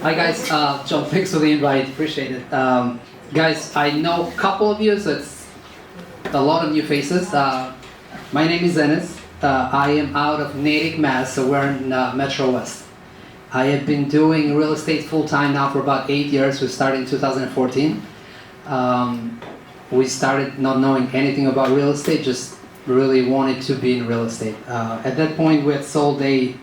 Hi guys, John, thanks for the invite, appreciate it. Guys, I know a couple of you, so it's a lot of new faces. My name is Enis. I am out of Natick, Mass, so we're in Metro West. I have been doing real estate full-time now for about 8 years. We started in 2014. We started not knowing anything about real estate, just really wanted to be in real estate. At that point, we had sold a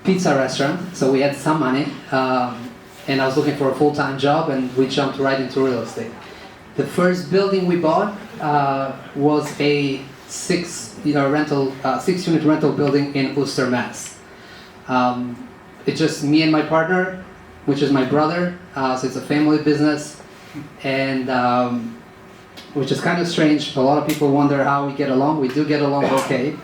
pizza restaurant, so we had some money, and I was looking for a full-time job, and we jumped right into real estate. The first building we bought was a six-unit rental building in Worcester, Mass. It's just me and my partner, which is my brother, so it's a family business, and which is kind of strange. A lot of people wonder how we get along. We do get along okay.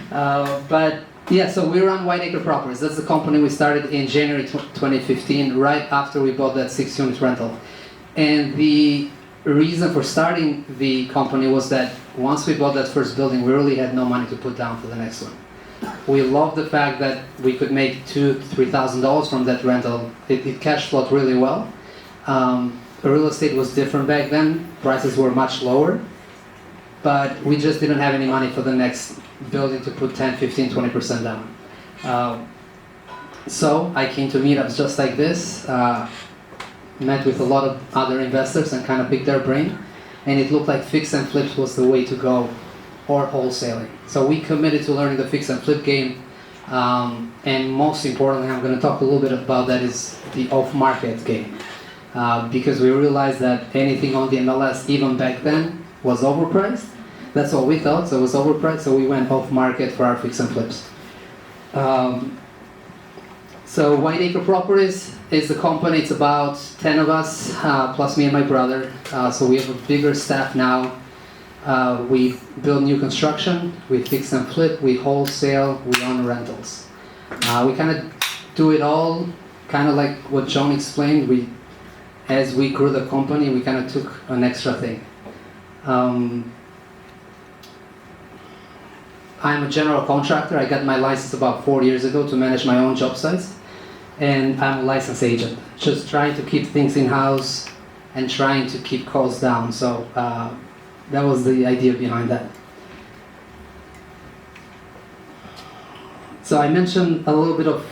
But yeah, so we run White Acre Properties. That's the company we started in January 2015, right after we bought that 6-unit rental. And the reason for starting the company was that once we bought that first building, we really had no money to put down for the next one. We loved the fact that we could make $2,000-3,000 from that rental. It cash flowed really well. Real estate was different back then. Prices were much lower. But we just didn't have any money for the next building to put 10, 15, 20% down. So I came to meetups just like this, met with a lot of other investors and kind of picked their brain. And it looked like fix and flips was the way to go, or wholesaling. So we committed to learning the fix and flip game. And most importantly, I'm going to talk a little bit about that, is the off-market game. Because we realized that anything on the MLS, even back then, was overpriced. That's what we thought, so it was overpriced, so we went off-market for our fix and flips. So White Acre Properties is the company. It's about 10 of us, plus me and my brother. So we have a bigger staff now. We build new construction, we fix and flip, we wholesale, we own rentals. We kind of do it all, kind of like what John explained. As we grew the company, we kind of took an extra thing. I'm a general contractor. I got my license about 4 years ago to manage my own job sites. And I'm a licensed agent, just trying to keep things in-house and trying to keep costs down. So that was the idea behind that. So I mentioned a little bit of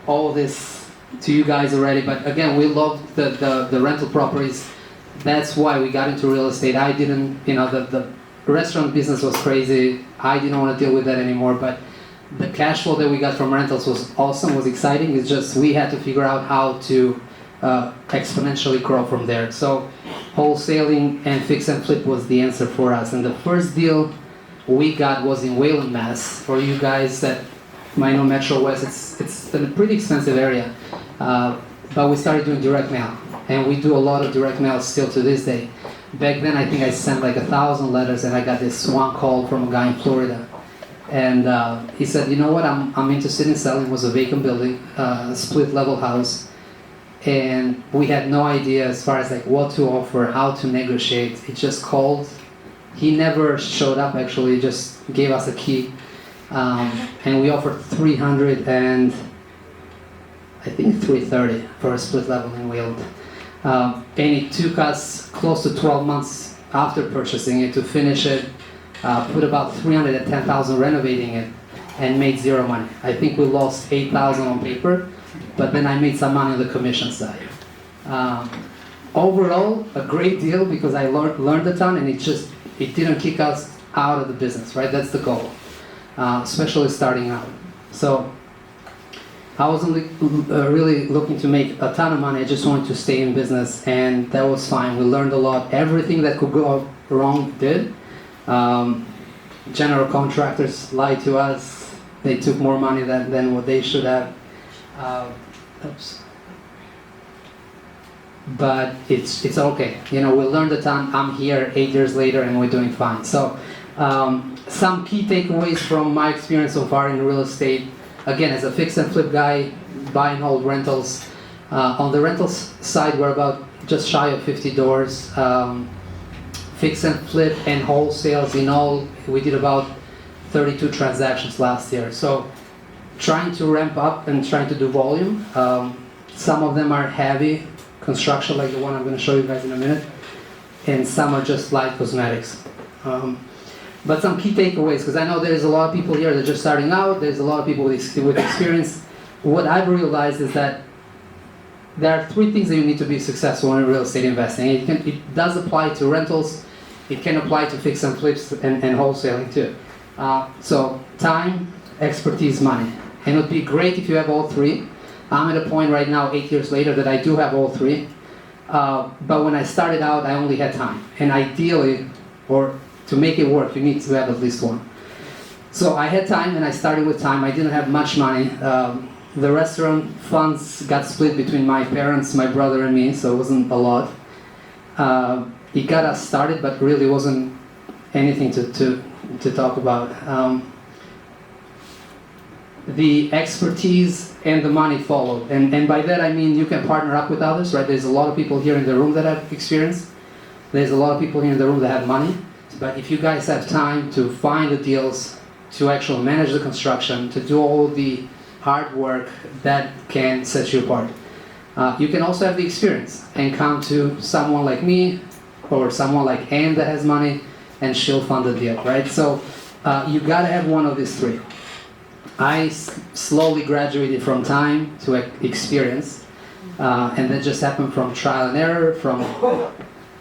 all this to you guys already, but again, we love the rental properties. That's why we got into real estate. I didn't, the restaurant business was crazy. I didn't want to deal with that anymore, but the cash flow that we got from rentals was awesome, was exciting. It's just we had to figure out how to exponentially grow from there. So wholesaling and fix and flip was the answer for us. And the first deal we got was in Wayland, Mass. For you guys that might know Metro West, it's a pretty expensive area. But we started doing direct mail. And we do a lot of direct mail still to this day. Back then, I think I sent like 1,000 letters, and I got this one call from a guy in Florida. And he said, you know what, I'm interested in selling. It was a vacant building, a split-level house. And we had no idea as far as like what to offer, how to negotiate. He just called. He never showed up, actually, just gave us a key. And we offered 300 and I think 330 for a split level in Wayland. And it took us close to 12 months after purchasing it to finish it, put about $310,000 renovating it, and made zero money. I think we lost $8,000 on paper, but then I made some money on the commission side. Overall, a great deal because I learned a ton, and it didn't kick us out of the business, right? That's the goal, especially starting out. So I wasn't really looking to make a ton of money. I just wanted to stay in business, and that was fine. We learned a lot. Everything that could go wrong did. General contractors lied to us. They took more money than what they should have. But it's okay. We learned a ton. I'm here 8 years later, and we're doing fine. So some key takeaways from my experience so far in real estate. Again, as a fix and flip guy, buy and hold rentals. On the rentals side, we're about just shy of 50 doors. Fix and flip and wholesales in all, we did about 32 transactions last year. So trying to ramp up and trying to do volume. Some of them are heavy construction, like the one I'm going to show you guys in a minute, and some are just light cosmetics. But some key takeaways, because I know there's a lot of people here that are just starting out, there's a lot of people with experience. What I've realized is that there are three things that you need to be successful in real estate investing. It does apply to rentals, it can apply to fix and flips and wholesaling too. So time, expertise, money. And it would be great if you have all three. I'm at a point right now, 8 years later, that I do have all three. But when I started out, I only had time. And ideally, or to make it work, you need to have at least one. So I had time, and I started with time. I didn't have much money. The restaurant funds got split between my parents, my brother, and me, so it wasn't a lot. It got us started, but really wasn't anything to talk about. The expertise and the money followed. And by that I mean you can partner up with others, right? There's a lot of people here in the room that have experience. There's a lot of people here in the room that have money. But if you guys have time to find the deals, to actually manage the construction, to do all the hard work, that can set you apart. You can also have the experience and come to someone like me or someone like Anne that has money, and she'll fund the deal, right? So you gotta have one of these three. I slowly graduated from time to experience, and that just happened from trial and error, from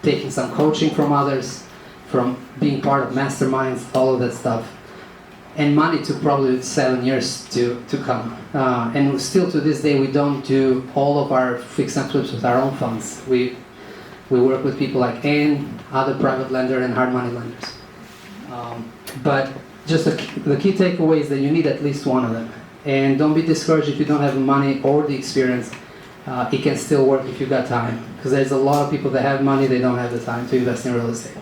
taking some coaching from others, from being part of masterminds, all of that stuff. And money took probably 7 years to come. And still to this day, we don't do all of our fix and flips with our own funds. We work with people like Anne, other private lender, and hard money lenders. But just the key takeaway is that you need at least one of them. And don't be discouraged if you don't have the money or the experience. It can still work if you've got time. Because there's a lot of people that have money, they don't have the time to invest in real estate.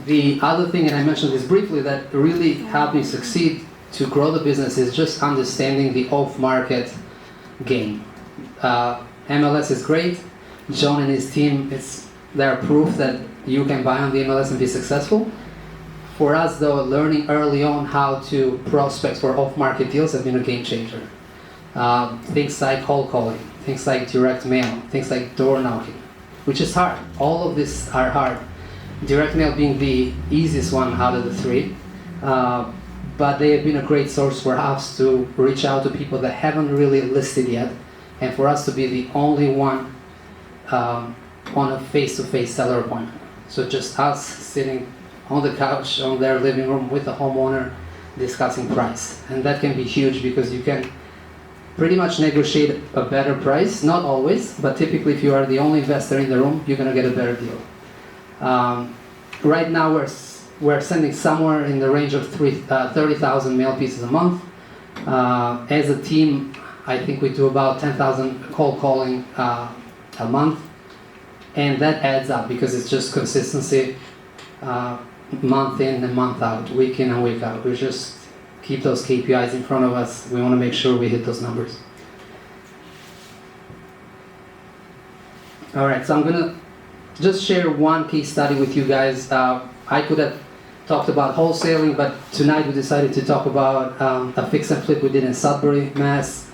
The other thing, and I mentioned this briefly, that really helped me succeed to grow the business is just understanding the off-market game. MLS is great. John and his team, they're proof that you can buy on the MLS and be successful. For us though, learning early on how to prospect for off-market deals has been a game changer. Things like cold calling, things like direct mail, things like door knocking, which is hard. All of these are hard. Direct mail being the easiest one out of the three. But they have been a great source for us to reach out to people that haven't really listed yet, and for us to be the only one on a face-to-face seller appointment. So just us sitting on the couch on their living room with the homeowner discussing price. And that can be huge because you can pretty much negotiate a better price, not always, but typically if you are the only investor in the room, you're going to get a better deal. Right now we're sending somewhere in the range of 30,000 mail pieces a month. As a team, I think we do about 10,000 cold calling a month, and that adds up because it's just consistency, month in and month out, week in and week out. We just keep those KPIs in front of us. We want to make sure we hit those numbers. All right, so I'm gonna just share one case study with you guys. I could have talked about wholesaling, but tonight we decided to talk about a fix and flip we did in Sudbury, Mass.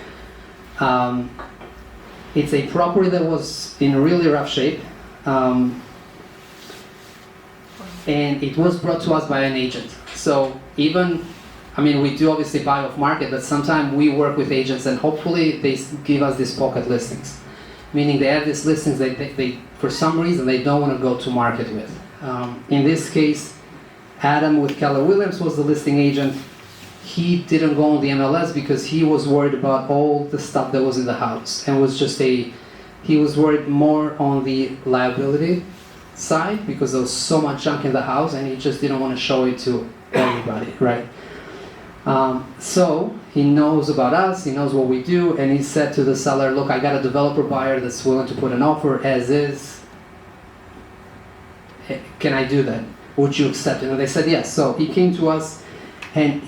It's a property that was in really rough shape, and it was brought to us by an agent. So even, I mean, we do obviously buy off market, but sometimes we work with agents and hopefully they give us these pocket listings. Meaning they have these listings that they for some reason, they don't want to go to market with. In this case, Adam with Keller Williams was the listing agent. He didn't go on the MLS because he was worried about all the stuff that was in the house. And he was worried more on the liability side because there was so much junk in the house and he just didn't want to show it to everybody, right? So he knows about us, he knows what we do, and he said to the seller, look, I got a developer buyer that's willing to put an offer as is. Can I do that? Would you accept it? And they said yes. So he came to us, and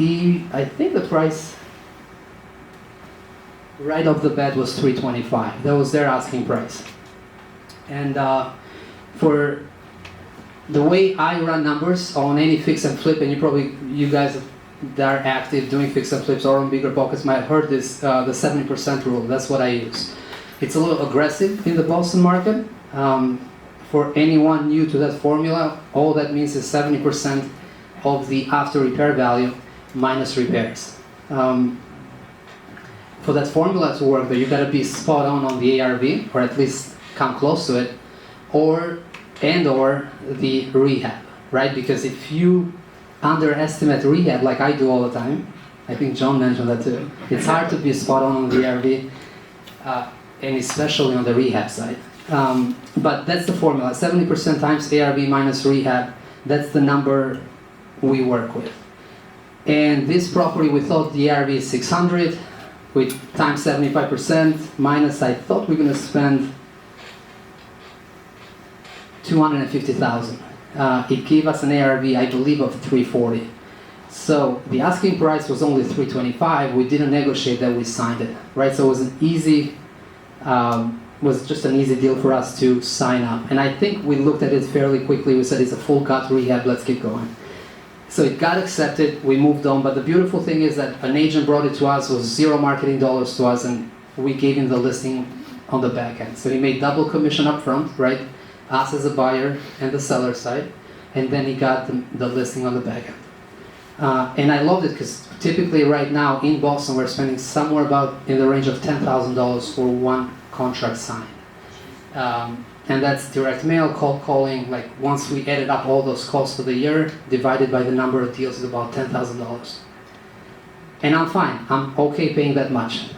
I think the price right off the bat was $325. That was their asking price. And for the way I run numbers on any fix and flip, and you guys that are active doing fix and flips or on bigger pockets might have heard this, the 70% rule. That's what I use. It's a little aggressive in the Boston market. For anyone new to that formula, all that means is 70% of the after repair value minus repairs. For that formula to work, though, you got to be spot on the ARV, or at least come close to it, or the rehab, right? Because if you underestimate rehab, like I do all the time, I think John mentioned that too, it's hard to be spot on the ARV, and especially on the rehab side. But that's the formula, 70% times ARV minus rehab, that's the number we work with. And this property, we thought the ARV is 600, with times 75% minus, I thought we're going to spend 250,000. It gave us an ARV, I believe, of 340. So the asking price was only 325. We didn't negotiate that, we signed it, right? So it was an easy, was just an easy deal for us to sign up. And I think we looked at it fairly quickly. We said it's a full gut rehab, let's keep going. So it got accepted, we moved on, but the beautiful thing is that an agent brought it to us, was $0 marketing dollars to us, and we gave him the listing on the back end. So he made double commission up front, right? Us as a buyer and the seller side, and then he got the listing on the back end. And I loved it because typically right now in Boston we're spending somewhere about in the range of $10,000 for one contract signed. And that's direct mail, cold calling. Like once we added up all those costs for the year, divided by the number of deals, is about $10,000. And I'm fine. I'm okay paying that much.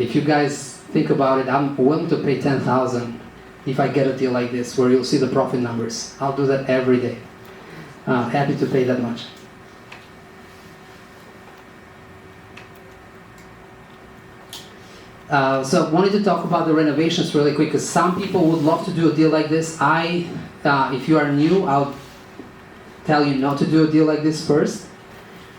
If you guys think about it, I'm willing to pay $10,000 if I get a deal like this, where you'll see the profit numbers. I'll do that every day. Happy to pay that much. So I wanted to talk about the renovations really quick, because some people would love to do a deal like this. If you are new, I'll tell you not to do a deal like this first,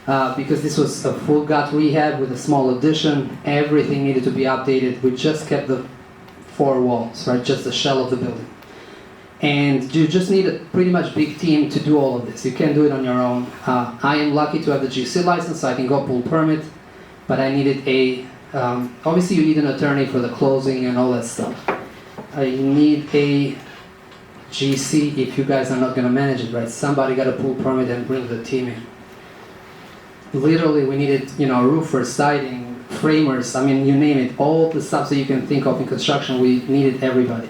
because this was a full gut rehab with a small addition. Everything needed to be updated. We just kept the 4 walls, right? Just the shell of the building. And you just need a pretty much big team to do all of this. You can't do it on your own. I am lucky to have the GC license, so I can go pull permit, but I needed obviously you need an attorney for the closing and all that stuff. I need a GC if you guys are not going to manage it, right? Somebody got to pull permit and bring the team in. Literally, we needed, roofers, siding, framers, I mean, you name it, all the stuff that you can think of in construction, we needed everybody.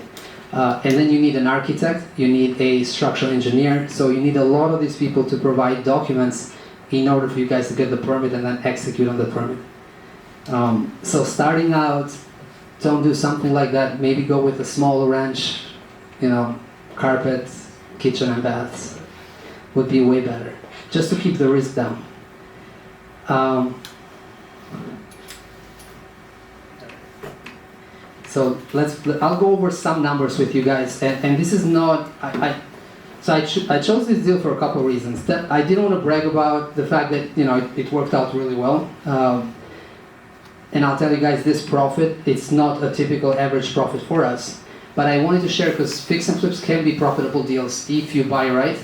And then you need an architect, you need a structural engineer, so you need a lot of these people to provide documents in order for you guys to get the permit and then execute on the permit. So starting out, don't do something like that. Maybe go with a small ranch, carpet, kitchen and baths would be way better, just to keep the risk down. So I'll go over some numbers with you guys, and this is not, I chose this deal for a couple of reasons. That I didn't want to brag about the fact that it worked out really well. And I'll tell you guys, this profit, it's not a typical average profit for us. But I wanted to share, because fix and flips can be profitable deals if you buy right,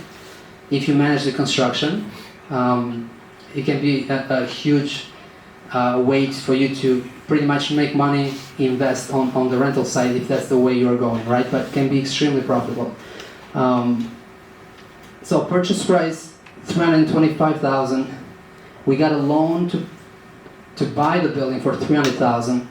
if you manage the construction. It can be a huge way for you to pretty much make money, invest on the rental side if that's the way you're going, right? But it can be extremely profitable. So purchase price, $325,000. We got a loan to buy the building for $300,000.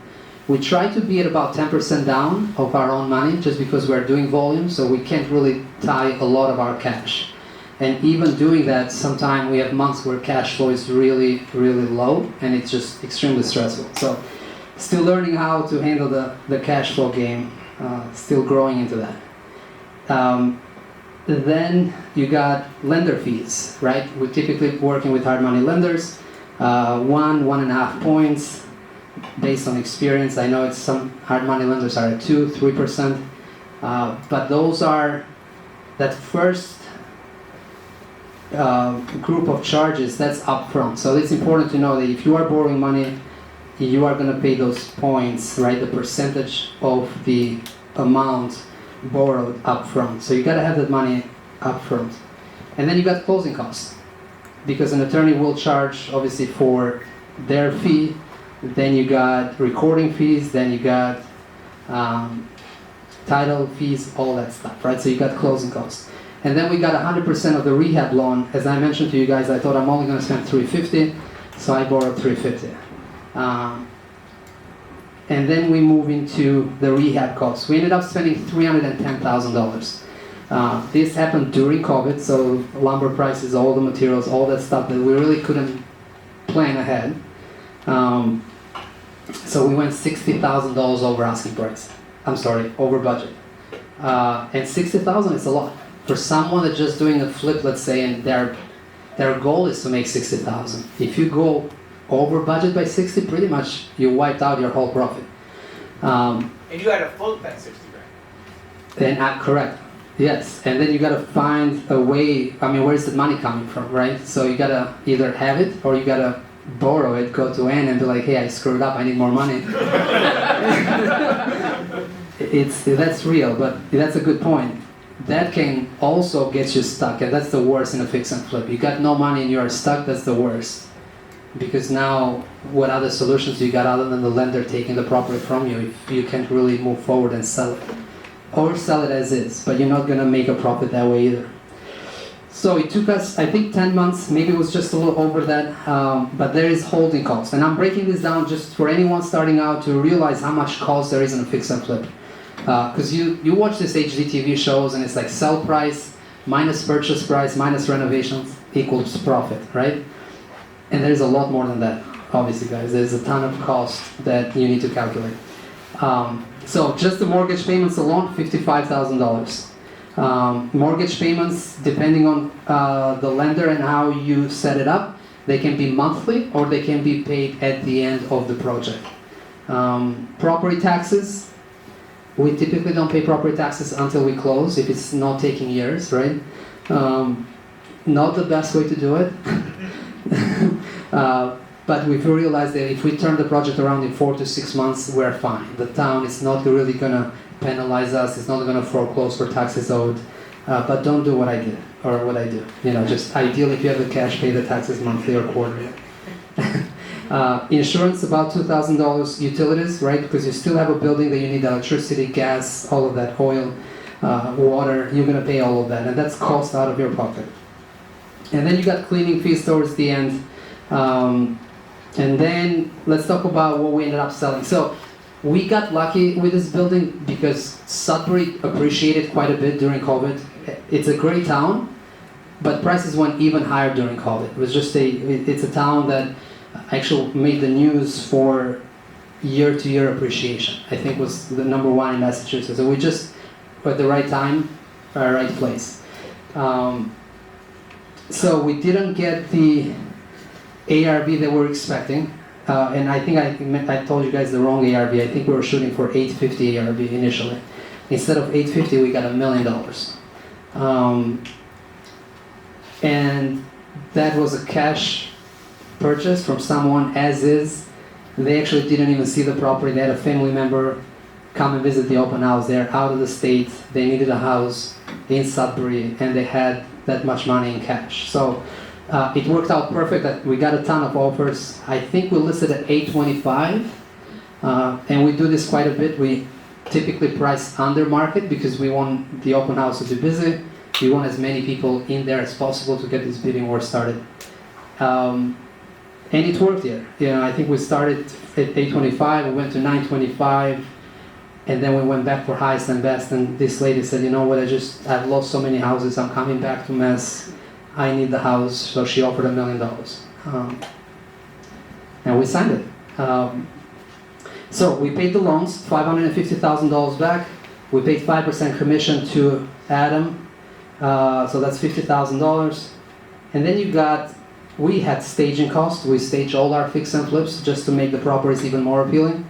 We try to be at about 10% down of our own money, just because we're doing volume, so we can't really tie a lot of our cash. And even doing that, sometimes we have months where cash flow is really, really low, and it's just extremely stressful. So still learning how to handle the cash flow game, still growing into that. Then you got lender fees, right? We're typically working with hard money lenders. 1.5 points based on experience. I know some hard money lenders are at 2-3%, but those are that first group of charges, that's upfront. So it's important to know that if you are borrowing money, you are going to pay those points, right? The percentage of the amount borrowed upfront. So you got to have that money upfront, and then you got closing costs. because an attorney will charge obviously for their fee, then you got recording fees, then you got title fees, all that stuff, right? So you got closing costs. And then we got 100% of the rehab loan. As I mentioned to you guys, I thought I'm only going to spend $350, so I borrowed $350. And then we move into the rehab costs. We ended up spending $310,000. This happened during COVID, so lumber prices, all the materials, all that stuff that we really couldn't plan ahead. So we went $60,000 over asking price. I'm sorry, over budget. And $60,000 is a lot. For someone that's just doing a flip, let's say, and their goal is to make $60,000. If you go over budget by 60, pretty much you wiped out your whole profit. And you had to float that 60 grand. And correct. Yes, and then you gotta find a way. I mean, where's the money coming from, right? So you gotta either have it or you gotta borrow it. Go to Ann and be like, "Hey, I screwed up. I need more money." That's real, but that's a good point. That can also get you stuck, and that's the worst in a fix and flip. You got no money and you are stuck. That's the worst, because now what other solutions you got other than the lender taking the property from you if you can't really move forward and sell it? Or sell it as is, but you're not going to make a profit that way either. So it took us, I think, 10 months, maybe it was just a little over that, but there is holding costs. And I'm breaking this down just for anyone starting out to realize how much cost there is in a fix and flip. Because you watch these HGTV shows and it's like sell price minus purchase price minus renovations equals profit, right? And there's a lot more than that, obviously, guys. There's a ton of cost that you need to calculate. So just the mortgage payments alone, $55,000. Mortgage payments, depending on the lender and how you set it up, they can be monthly or they can be paid at the end of the project. Property taxes, we typically don't pay property taxes until we close, if it's not taking years, right? Not the best way to do it. But we've realized that if we turn the project around in 4 to 6 months, we're fine. The town is not really going to penalize us. It's not going to foreclose for taxes owed. But don't do what I did or what I do. You know, just ideally, if you have the cash, pay the taxes monthly or quarterly. Insurance, about $2,000. Utilities, right? Because you still have a building that you need electricity, gas, all of that, oil, water. You're going to pay all of that, and that's cost out of your pocket. And then you got cleaning fees towards the end. And then let's talk about what we ended up selling. So we got lucky with this building because Sudbury appreciated quite a bit during COVID. It's a great town, but prices went even higher during COVID. It was just it's a town that actually made the news for year-to-year appreciation. I think was the #1 in Massachusetts. So we just were at the right time, right place. So we didn't get the ARV that we're expecting, and I think I told you guys the wrong ARV. I think we were shooting for $850 ARV initially. Instead of $850, we got $1 million. And that was a cash purchase from someone as is. They actually didn't even see the property. They had a family member come and visit the open house. They're out of the state. They needed a house in Sudbury, and they had that much money in cash. So it worked out perfect. That we got a ton of offers. I think we listed at $825, and we do this quite a bit. We typically price under market because we want the open house to be busy. We want as many people in there as possible to get this bidding war started. And it worked here. You know, I think we started at $825, we went to $925, and then we went back for highest and best. And this lady said, "You know what? I've lost so many houses. I'm coming back to Mass. I need the house." So she offered $1 million, and we signed it. So we paid the loans, $550,000 back. We paid 5% commission to Adam, so that's $50,000. And then we had staging costs. We staged all our fix and flips just to make the properties even more appealing.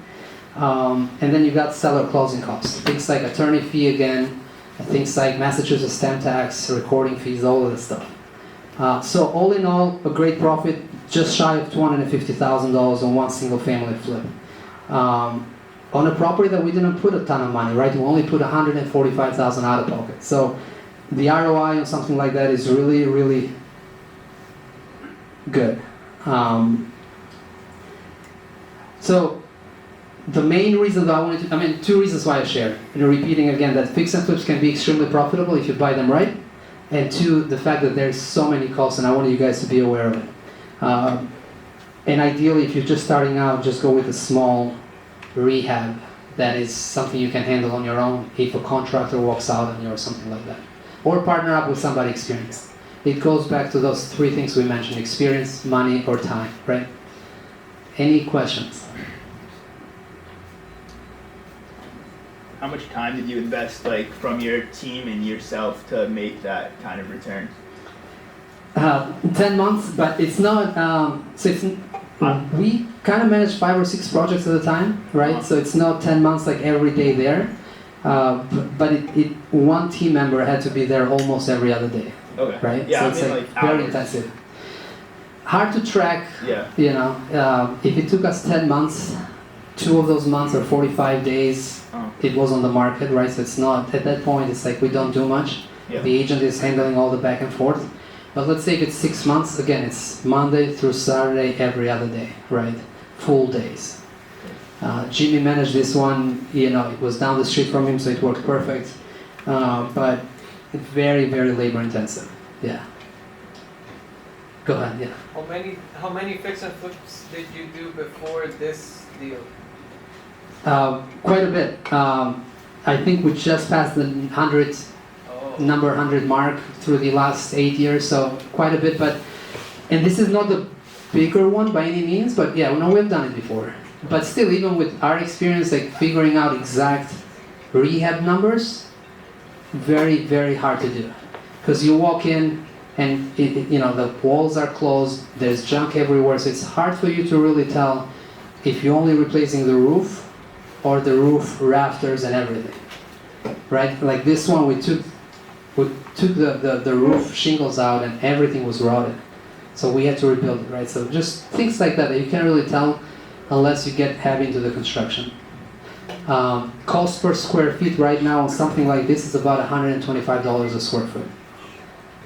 And then you got seller closing costs, things like attorney fee again, things like Massachusetts stamp tax, recording fees, all of this stuff. So all in all, a great profit, just shy of $250,000 on one single family flip. On a property that we didn't put a ton of money, right? We only put $145,000 out of pocket. So the ROI on something like that is really, really good. So the main reason that I wanted to, two reasons why I shared. Repeating again that fix and flips can be extremely profitable if you buy them right. And two, the fact that there's so many costs, and I wanted you guys to be aware of it. And ideally, if you're just starting out, just go with a small rehab that is something you can handle on your own if a contractor walks out on you or something like that. Or partner up with somebody experienced. It goes back to those three things we mentioned: experience, money, or time, right? Any questions? How much time did you invest, like, from your team and yourself to make that kind of return? 10 months, but it's not, we kind of manage 5 or 6 projects at a time, right? So it's not 10 months like every day there, but one team member had to be there almost every other day, okay. Right? Yeah, so I it's mean, like hours. very intensive. Hard to track, yeah. You know, if it took us 10 months, 2 of those months are 45 days, it was on the market, right? So it's not, at that point, it's like we don't do much. Yeah. The agent is handling all the back and forth. But let's say if it's 6 months, again, it's Monday through Saturday, every other day, right? Full days. Jimmy managed this one, you know, it was down the street from him, so it worked perfect. But it's very, very labor intensive, yeah. Go ahead, yeah. How many fix and flips did you do before this deal? Quite a bit. I think we just passed the 100 number 100 mark through the last 8 years, so quite a bit. But and this is not the bigger one by any means, but yeah, no, we've done it before. But still, even with our experience, like figuring out exact rehab numbers, very, very hard to do, because you walk in and you know the walls are closed, there's junk everywhere, so it's hard for you to really tell if you're only replacing the roof or the roof, rafters, and everything, right? Like this one, we took the roof shingles out and everything was rotted, so we had to rebuild it, right? So just things like that you can't really tell unless you get heavy into the construction. Cost per square feet right now on something like this is about $125 a square foot.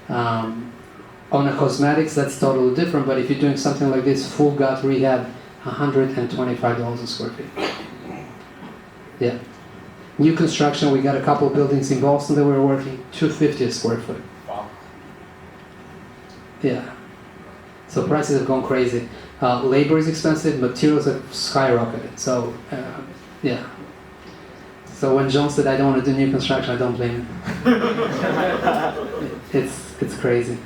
On a cosmetics, that's totally different, but if you're doing something like this, full gut rehab, $125 a square feet. Yeah. New construction, we got a couple of buildings in Boston that we were working, $250 a square foot. Wow. Yeah. So prices have gone crazy. Labor is expensive, materials have skyrocketed. So, yeah. So when John said I don't want to do new construction, I don't blame him. It's crazy.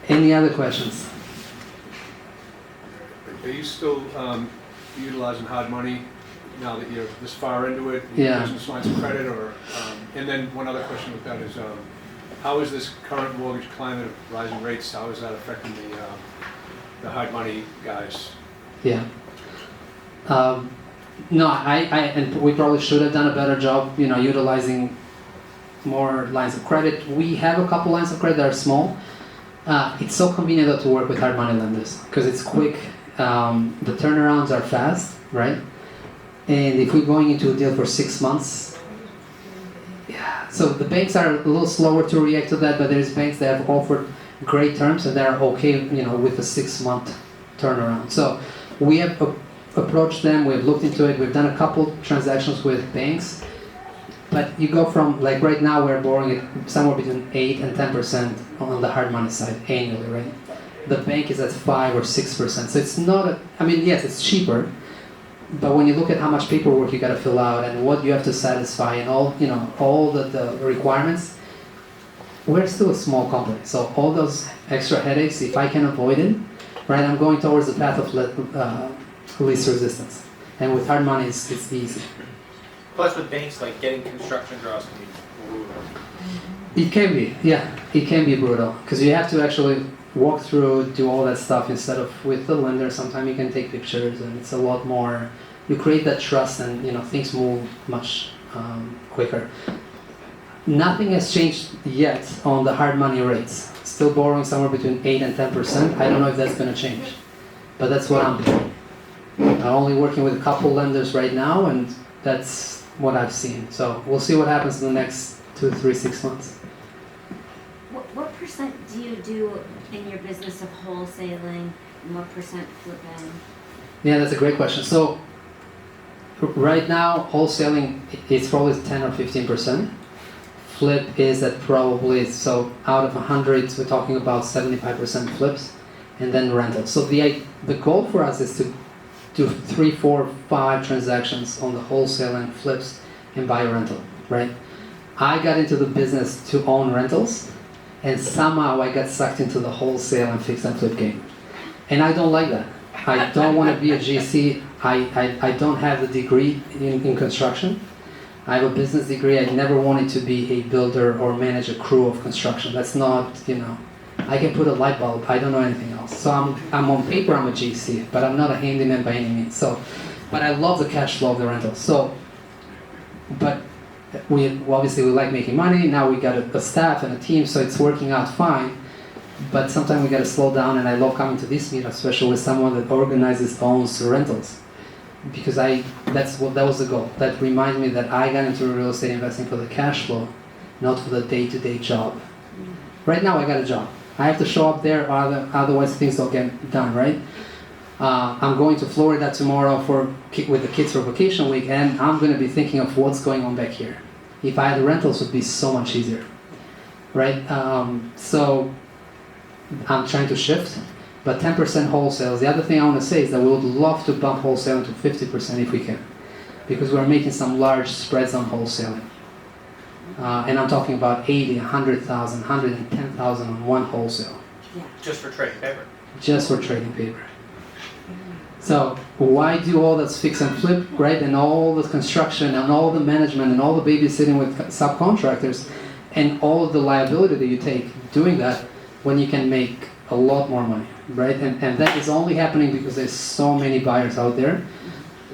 Any other questions? Are you still utilizing hard money now that you're this far into it? Yeah. Business lines of credit, or and then one other question with that is, how is this current mortgage climate of rising rates? How is that affecting the hard money guys? Yeah. No, and we probably should have done a better job, you know, utilizing more lines of credit. We have a couple lines of credit that are small. It's so convenient though to work with hard money lenders because it's quick. The turnarounds are fast, right? And if we're going into a deal for 6 months, yeah. So the banks are a little slower to react to that, but there's banks that have offered great terms and they're okay, you know, with a 6-month turnaround. So we have approached them, we've looked into it, we've done a couple transactions with banks, but you go from, like right now we're borrowing it somewhere between 8 and 10% on the hard money side annually, right? The bank is at 5 or 6%. So it's not, I mean, yes, it's cheaper, but when you look at how much paperwork you got to fill out and what you have to satisfy and all, you know, all the requirements, we're still a small company. So all those extra headaches, if I can avoid it, right, I'm going towards the path of least resistance. And with hard money, it's easy. Plus with banks, like getting construction draws can be brutal. It can be, yeah, it can be brutal because you have to actually walk through, do all that stuff instead of with the lender. Sometimes you can take pictures and it's a lot more, you create that trust and, you know, things move much quicker. Nothing has changed yet on the hard money rates. Still borrowing somewhere between 8 and 10%. I don't know if that's going to change, but that's what I'm doing. I'm only working with a couple lenders right now, and that's what I've seen. So we'll see what happens in the next 2, 3, 6 months. What percent do you do in your business of wholesaling, and what percent flipping? Yeah, that's a great question. So right now, wholesaling is probably 10 or 15%. Flip is at probably, so out of 100, we're talking about 75% flips, and then rental. So the goal for us is to do 3, 4, 5 transactions on the wholesale and flips and buy a rental, right? I got into the business to own rentals, and somehow I got sucked into the wholesale and fix and flip game. And I don't like that. I don't want to be a GC. I don't have the degree in construction. I have a business degree. I never wanted to be a builder or manage a crew of construction. That's not, I can put a light bulb. I don't know anything else. So I'm on paper, I'm a GC, but I'm not a handyman by any means. So, but I love the cash flow of the rental. So, but we like making money. Now we got a staff and a team, so it's working out fine. But sometimes we got to slow down, and I love coming to this meetup, especially with someone that organizes, owns rentals. Because that was the goal. That reminds me that I got into real estate investing for the cash flow, not for the day-to-day job. Right now I got a job. I have to show up there, otherwise things don't get done, right? I'm going to Florida tomorrow with the kids for vacation week, and I'm going to be thinking of what's going on back here. If I had the rentals, it would be so much easier, right? So I'm trying to shift. But 10% wholesales. The other thing I want to say is that we would love to bump wholesale to 50% if we can, because we're making some large spreads on wholesaling. And I'm talking about 80, 100,000, 110,000 on one wholesale. Yeah. Just for trading paper. Just for trading paper. So why do all that fix and flip, right? And all the construction and all the management and all the babysitting with subcontractors and all of the liability that you take doing that when you can make a lot more money, right? And that is only happening because there's so many buyers out there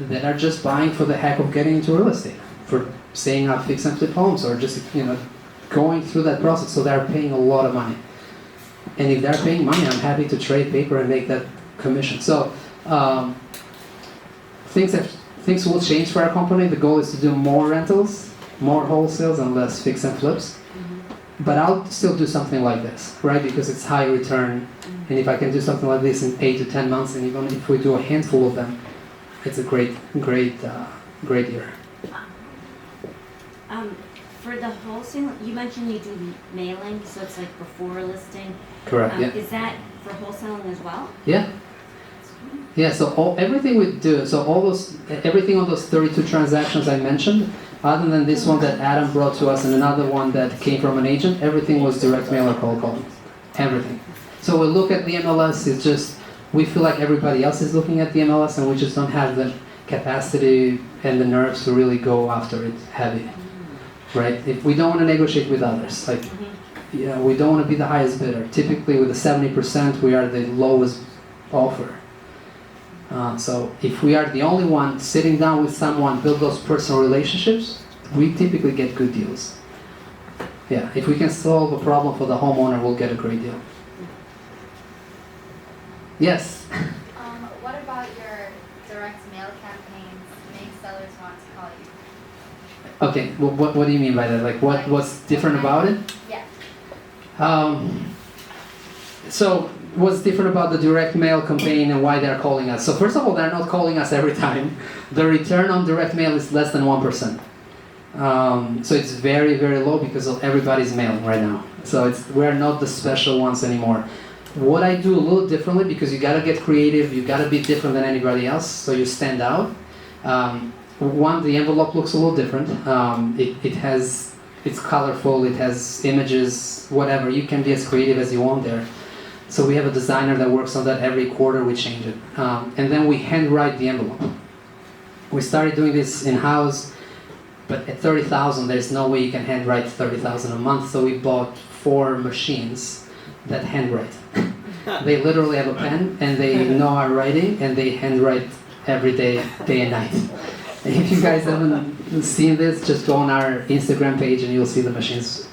that are just buying for the heck of getting into real estate, for staying up fix and flip homes, or just going through that process. So they're paying a lot of money. And if they're paying money, I'm happy to trade paper and make that commission. So things will change for our company. The goal is to do more rentals, more wholesales, and less fix and flips. But I'll still do something like this, right? Because it's high return, and if I can do something like this in 8 to 10 months, and even if we do a handful of them, it's a great year. For the wholesale, you mentioned you do mailing, so it's like before listing. Correct. Yeah. Is that for wholesaling as well? Yeah. Yeah. So everything we do, everything on those 32 transactions I mentioned, other than this one that Adam brought to us and another one that came from an agent, everything was direct mail or cold calling. Everything. So we look at the MLS, it's just, we feel like everybody else is looking at the MLS, and we just don't have the capacity and the nerves to really go after it heavy. Right? If we don't want to negotiate with others, we don't want to be the highest bidder. Typically with the 70%, we are the lowest offer. So if we are the only one sitting down with someone, build those personal relationships, we typically get good deals. Yeah, if we can solve a problem for the homeowner, we'll get a great deal. Yes? What about your direct mail campaigns make sellers want to call you? Okay, what do you mean by that? Like what's different about it? Yeah. So what's different about the direct mail campaign and why they're calling us? So first of all, they're not calling us every time. The return on direct mail is less than 1%. So it's very, very low because everybody's mailing right now. So we're not the special ones anymore. What I do a little differently, because you gotta get creative, you gotta be different than anybody else, so you stand out. One, the envelope looks a little different. It's colorful, it has images, whatever. You can be as creative as you want there. So we have a designer that works on that every quarter, we change it. And then we handwrite the envelope. We started doing this in-house, but at 30,000, there's no way you can handwrite 30,000 a month, so we bought 4 machines that handwrite. They literally have a pen, and they know our writing, and they handwrite every day, day and night. And if you guys haven't seen this, just go on our Instagram page and you'll see the machines